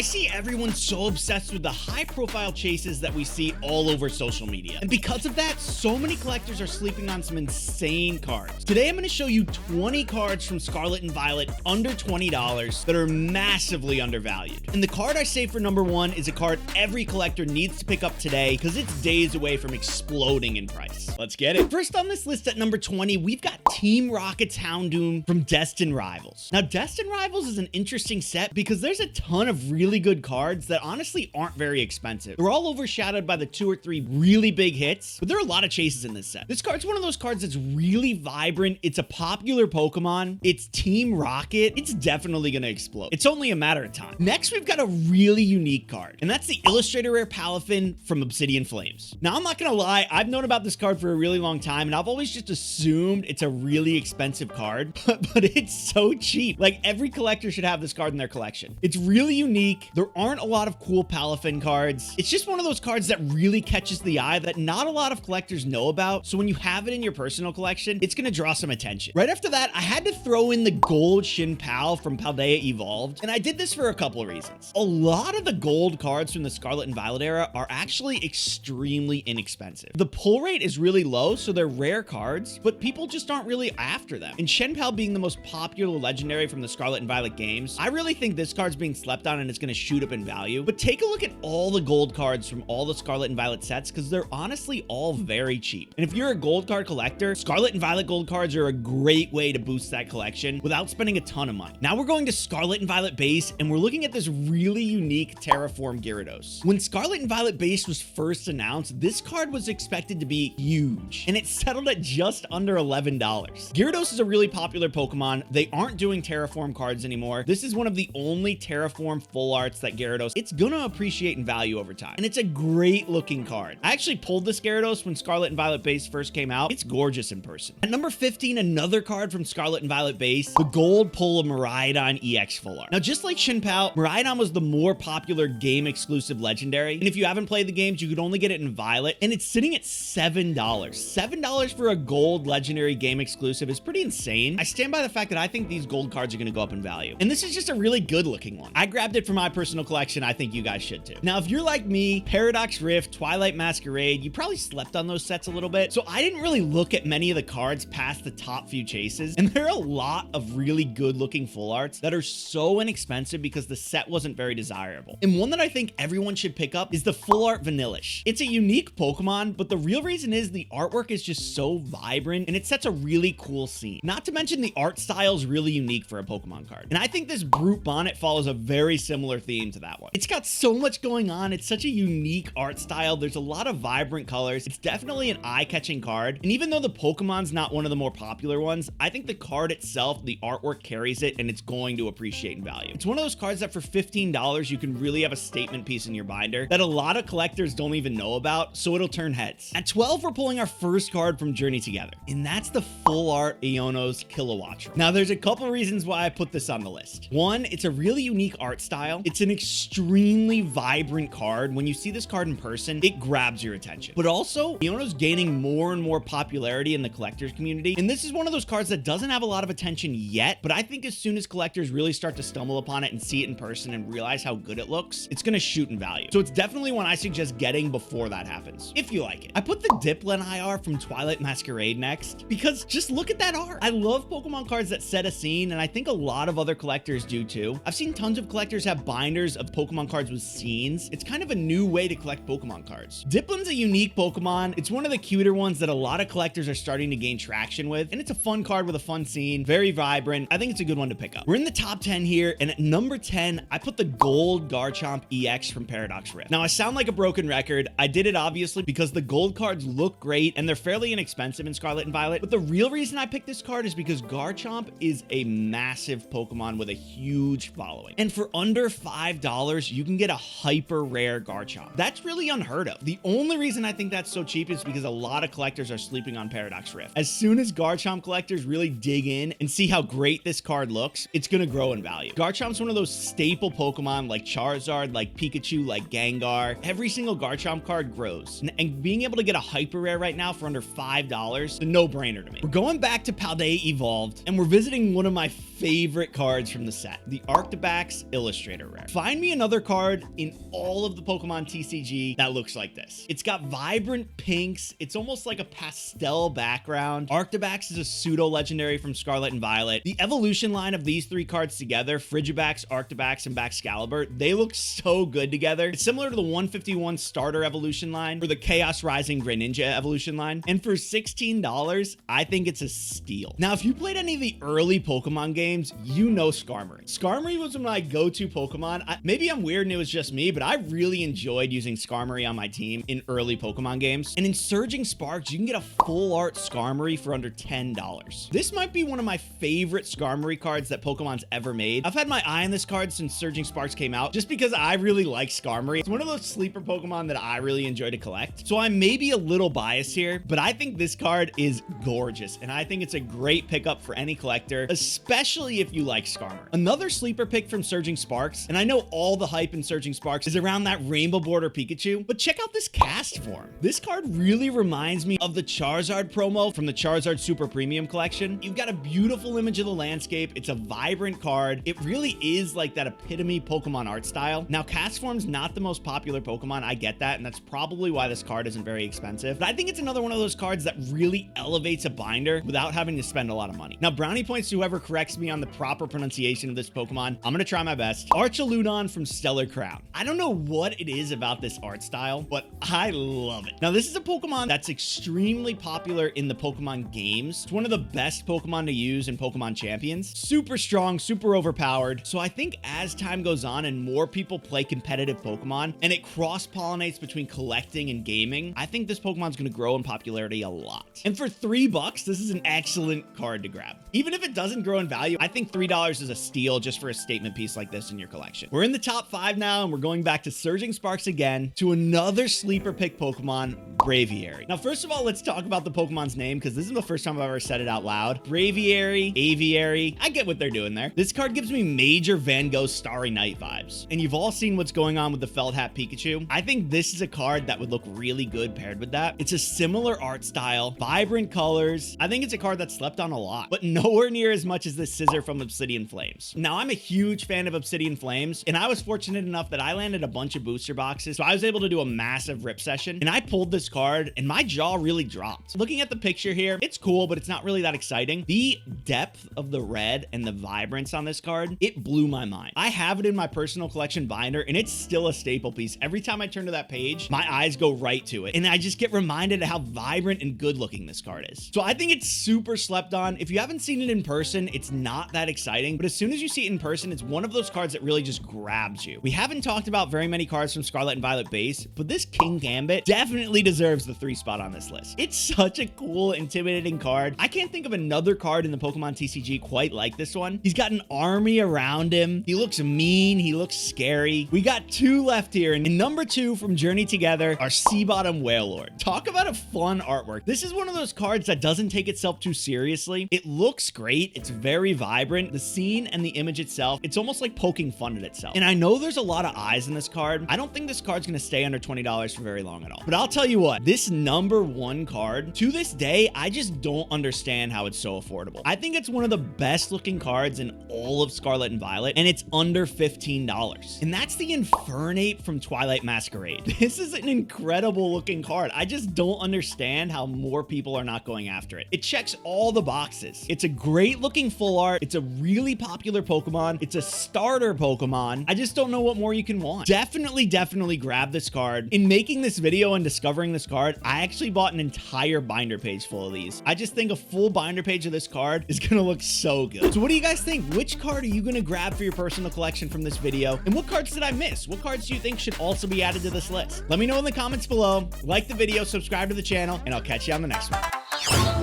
see everyone so obsessed with the high-profile chases that we see all over social media. And because of that, so many collectors are sleeping on some insane cards. Today, I'm going to show you 20 cards from Scarlet and Violet under $20 that are massively undervalued. And the card I say for number one is a card every collector needs to pick up today because it's days away from exploding in price. Let's get it. First on this list at number 20, we've got Team Rocket's Houndoom from Destined Rivals. Now, Destined Rivals is an interesting set because there's a ton of really good cards that honestly aren't very expensive. They're all overshadowed by the 2 or 3 really big hits, but there are a lot of chases in this set. This card's one of those cards that's really vibrant. It's a popular Pokemon. It's Team Rocket. It's definitely going to explode. It's only a matter of time. Next, we've got a really unique card, and that's the Illustrator Rare Palafin from Obsidian Flames. Now, I'm not going to lie, I've known about this card for a really long time, and I've always just assumed it's a really expensive card, but it's so cheap. Like, every collector should have this card in their collection. It's really unique. There aren't a lot of cool Palafin cards. It's just one of those cards that really catches the eye that not a lot of collectors know about. So when you have it in your personal collection, it's going to draw some attention. Right after that, I had to throw in the gold Shin Pal from Paldea Evolved. And I did this for a couple of reasons. A lot of the gold cards from the Scarlet and Violet era are actually extremely inexpensive. The pull rate is really low, so they're rare cards, but people just aren't really after them. And Shin Pal being the most popular legendary from the Scarlet and Violet games, I really think this card's being slept on and it's going to shoot up in value. But take a look at all the gold cards from all the Scarlet and Violet sets because they're honestly all very cheap. And if you're a gold card collector, Scarlet and Violet gold cards are a great way to boost that collection without spending a ton of money. Now we're going to Scarlet and Violet base and we're looking at this really unique Terraform Gyarados. When Scarlet and Violet base was first announced, this card was expected to be huge and it settled at just under $11. Gyarados is a really popular Pokemon. They aren't doing Terraform cards anymore. This is one of the only Terraform full arts that Gyarados, it's gonna appreciate in value over time. And it's a great looking card. I actually pulled this Gyarados when Scarlet and Violet base first came out. It's gorgeous in person. At number 15, another card from Scarlet and Violet base, the gold pull of Miraidon EX full art. Now, just like Shin Pal, Miraidon was the more popular game exclusive legendary. And if you haven't played the games, you could only get it in Violet. And it's sitting at $7. $7 for a gold legendary game exclusive is pretty insane. I stand by the fact that I think these gold cards are going to go up in value. And this is just a really good looking one. I grabbed it for my personal collection. I think you guys should too. Now, if you're like me, Paradox Rift, Twilight Masquerade, you probably slept on those sets a little bit. So I didn't really look at many of the cards past the top few chases. And there are a lot of really good looking full arts that are so inexpensive because the set wasn't very desirable. And one that I think everyone should pick up is the full art Vanillish. It's a unique Pokemon, but the real reason is the artwork is just so vibrant and it sets a really cool scene. Not to mention the art style is really unique for a Pokemon card. And I think this Brute Bonnet follows a very similar theme to that one. It's got so much going on. It's such a unique art style. There's a lot of vibrant colors. It's definitely an eye-catching card. And even though the Pokemon's not one of the more popular ones, I think the card itself, the artwork carries it and it's going to appreciate in value. It's one of those cards that for $15, you can really have a statement piece in your binder that a lot of collectors don't even know about, so it'll turn heads. At 12, we're pulling our first card from Journey Together, and that's the full art Iono's Kilowattrel. Now, there's a couple reasons why I put this on the list. One, it's a really unique art style. It's an extremely vibrant card. When you see this card in person, it grabs your attention. But also, Iono's gaining more and more popularity in the collectors community, and this is one of those cards that doesn't have a lot of attention yet, but I think as soon as collectors really start to stumble upon it and see it in person and realize how good it looks, it's gonna shoot in value. So it's definitely one I suggest getting before that happens, if you like it. I put the Dipplin IR from Twilight Masquerade next because just look at that art. I love Pokemon cards that set a scene, and I think a lot of other collectors do too. I've seen tons of collectors have binders of Pokemon cards with scenes. It's kind of a new way to collect Pokemon cards. Dipplin's a unique Pokemon. It's one of the cuter ones that a lot of collectors are starting to gain traction with, and it's a fun card with a fun scene, very vibrant. I think it's a good one to pick up. We're in the top 10 here, and at number 10, I put the gold Garchomp EX from Paradox Rift. Now, I sound like a broken record. I did it obviously because the gold cards look great and they're fairly inexpensive in Scarlet and Violet, but the real reason I picked this card is because Garchomp is a massive Pokemon with a huge following. And for under $5, you can get a hyper rare Garchomp. That's really unheard of. The only reason I think that's so cheap is because a lot of collectors are sleeping on Paradox Rift. As soon as Garchomp collectors really dig in and see how great this card looks, it's gonna grow in value. Garchomp's one of those staple Pokemon like Charizard, like Pikachu, like Gengar. Every single Garchomp card grows. And being able to get a hyper rare right now for under $5, a no-brainer to me. We're going back to Paldea Evolved, and we're visiting one of my favorite cards from the set, the Arctibax Illustrator Rare. Find me another card in all of the Pokemon TCG that looks like this. It's got vibrant pinks. It's almost like a pastel background. Arctibax is a pseudo legendary from Scarlet and Violet. The evolution line of these three cards together, Frigibax, Arctibax, and Baxcalibur, they look so good together. It's similar to the 151 starter evolution line or the Chaos Rising Greninja evolution line. And for $16, I think it's a steal. Now, if you played any of the early Pokemon games, you know Skarmory. Skarmory was my go-to Pokemon. Maybe I'm weird and it was just me, but I really enjoyed using Skarmory on my team in early Pokemon games. And in Surging Sparks, you can get a full art Skarmory for under $10. This might be one of my favorite Skarmory cards that Pokemon's ever made. I've had my eye on this card since Surging Sparks came out, just because I really like Skarmory. It's one of those sleeper Pokemon that I really enjoy to collect. So I'm maybe a little biased here, but I think this card is gorgeous. And I think it's a great pickup for any collector, especially if you like Skarmory. Another sleeper pick from Surging Sparks, and I know all the hype in Surging Sparks is around that rainbow border Pikachu, but check out this cast form. This card really reminds me of the Charizard promo from the Charizard Super Premium collection. You've got a beautiful image of the landscape. It's a vibrant card. It really is like that epitome Pokemon art style. Now, cast form's not the most popular Pokemon. I get that, and that's probably why this card isn't very expensive, but I think it's another one of those cards that really elevates a binder without having to spend a lot of money. Now, brownie points to whoever corrects me on the proper pronunciation of this Pokemon. I'm gonna try my best. Archaludon from Stellar Crown. I don't know what it is about this art style, but I love it. Now, this is a Pokemon that's extremely popular in the Pokemon games. It's one of the best Pokemon to use in Pokemon Champions. Super strong, super overpowered. So I think as time goes on and more people play competitive Pokemon and it cross-pollinates between collecting and gaming, I think this Pokemon's gonna grow in popularity a lot. And for $3, this is an excellent card to grab. Even if it doesn't grow in value, I think $3 is a steal just for a statement piece like this in your collection. We're in the top 5 now, and we're going back to Surging Sparks again to another sleeper pick Pokemon, Braviary. Now, first of all, let's talk about the Pokemon's name, because this is the first time I've ever said it out loud. Braviary, Aviary, I get what they're doing there. This card gives me major Van Gogh Starry Night vibes. And you've all seen what's going on with the felt hat Pikachu. I think this is a card that would look really good paired with that. It's a similar art style, vibrant colors. I think it's a card that's slept on a lot, but nowhere near as much as this Scissor from Obsidian Flames. Now, I'm a huge fan of Obsidian Flames, and I was fortunate enough that I landed a bunch of booster boxes, so I was able to do a massive rip session, and I pulled this card, and my jaw really dropped. Looking at the picture here, it's cool, but it's not really that exciting. The depth of the red and the vibrance on this card, it blew my mind. I have it in my personal collection binder, and it's still a staple piece. Every time I turn to that page, my eyes go right to it, and I just get reminded of how vibrant and good looking this card is. So I think it's super slept on. If you haven't seen it in person, it's not that exciting, but as soon as you see it in person, it's one of those cards that really just grabs you. We haven't talked about very many cards from Scarlet and Violet base, but this King Gambit definitely deserves the 3 spot on this list. It's such a cool, intimidating card. I can't think of another card in the Pokemon TCG quite like this one. He's got an army around him. He looks mean. He looks scary. We got 2 left here, and in number 2 from Journey Together, our Sea Bottom Whalelord. Talk about a fun artwork. This is one of those cards that doesn't take itself too seriously. It looks great. It's very vibrant. The scene and the image itself, it's almost like poking fun at itself. And I know there's a lot of eyes in this card. I don't think this card's gonna stay under $20 for very long at all. But I'll tell you what, this number 1 card, to this day, I just don't understand how it's so affordable. I think it's one of the best looking cards in all of Scarlet and Violet, and it's under $15. And that's the Infernape from Twilight Masquerade. This is an incredible looking card. I just don't understand how more people are not going after it. It checks all the boxes. It's a great looking full art. It's a really popular Pokemon. It's a starter Pokemon. I just don't know what more you can want. Definitely grab this card. In making this video and discovering this card, I actually bought an entire binder page full of these. I just think a full binder page of this card is gonna look so good. So what do you guys think? Which card are you gonna grab for your personal collection from this video? And what cards did I miss? What cards do you think should also be added to this list? Let me know in the comments below. Like the video, subscribe to the channel, and I'll catch you on the next one.